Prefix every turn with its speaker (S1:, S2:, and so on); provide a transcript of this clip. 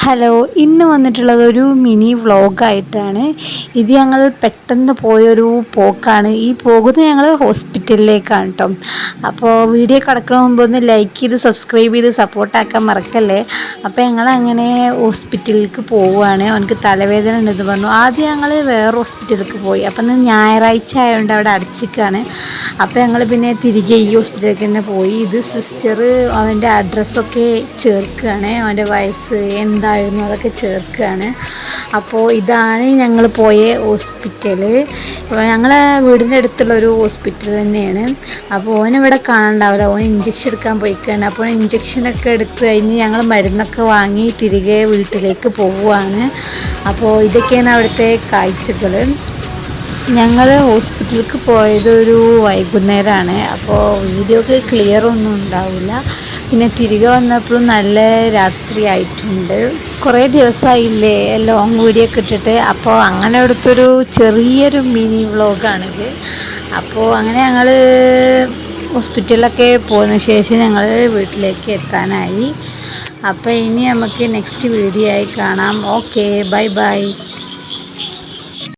S1: Hello, ഇന്ന് വന്നിട്ടുള്ളത് ഒരു മിനി വ്ളോഗായിട്ടാണ്. ഇത് ഞങ്ങൾ പെട്ടെന്ന് പോയൊരു പോക്കാണ്. ഈ പോകുന്നത് ഞങ്ങൾ ഹോസ്പിറ്റലിലേക്കാണ് കേട്ടോ. അപ്പോൾ വീഡിയോ കിടക്കണ മുമ്പ് ഒന്ന് ലൈക്ക് ചെയ്ത് സബ്സ്ക്രൈബ് ചെയ്ത് സപ്പോർട്ടാക്കാൻ മറക്കല്ലേ. അപ്പോൾ ഞങ്ങളങ്ങനെ ഹോസ്പിറ്റലിലേക്ക് പോവുകയാണ്. അവനക്ക് തലവേദന ഉണ്ടെന്ന് പറഞ്ഞു. ആദ്യം ഞങ്ങൾ വേറെ ഹോസ്പിറ്റലിലേക്ക് പോയി. അപ്പം ഇന്ന് ഞായറാഴ്ച ആയതുകൊണ്ട് അവിടെ അടച്ചിക്കാണ്. അപ്പോൾ ഞങ്ങൾ പിന്നെ തിരികെ ഈ ഹോസ്പിറ്റലിലേക്ക് തന്നെ പോയി. ഇത് സിസ്റ്റർ അവൻ്റെ അഡ്രസ്സൊക്കെ ചേർക്കുകയാണ്. അവൻ്റെ വയസ്സ് എന്തായിരുന്നു അതൊക്കെ ചേർക്കുകയാണ്. അപ്പോൾ ഇതാണ് ഞങ്ങൾ പോയ ഹോസ്പിറ്റൽ. ഞങ്ങളെ വീടിൻ്റെ അടുത്തുള്ളൊരു ഹോസ്പിറ്റൽ തന്നെയാണ്. അപ്പോൾ ഓനിവിടെ കാണണ്ടാവില്ല, ഓൻ ഇഞ്ചക്ഷൻ എടുക്കാൻ പോയിക്കാണ്. അപ്പോൾ ഇഞ്ചക്ഷനൊക്കെ എടുത്ത് കഴിഞ്ഞ് ഞങ്ങൾ മരുന്നൊക്കെ വാങ്ങി തിരികെ വീട്ടിലേക്ക് പോവുകയാണ്. അപ്പോൾ ഇതൊക്കെയാണ് അവിടുത്തെ കാഴ്ചകൾ. ഞങ്ങൾ ഹോസ്പിറ്റലിലേക്ക് പോയത് ഒരു വൈകുന്നേരമാണ്. അപ്പോൾ വീഡിയോക്ക് ക്ലിയർ ഒന്നും ഉണ്ടാവില്ല. പിന്നെ തിരികെ വന്നപ്പോഴും നല്ല രാത്രി ആയിട്ടുണ്ട്. കുറേ ദിവസമായില്ലേ ലോങ് വീഡിയോ ഒക്കെ ഇട്ടിട്ട്. അപ്പോൾ അങ്ങനെ എടുത്തൊരു ചെറിയൊരു മിനി വ്ളോഗാണിത്. അപ്പോൾ അങ്ങനെ ഞങ്ങൾ ഹോസ്പിറ്റലിലൊക്കെ പോയതിന് ശേഷം ഞങ്ങൾ വീട്ടിലേക്ക് എത്താനായി. അപ്പോൾ ഇനി നമുക്ക് നെക്സ്റ്റ് വീഡിയോ ആയി കാണാം. Okay, bye bye.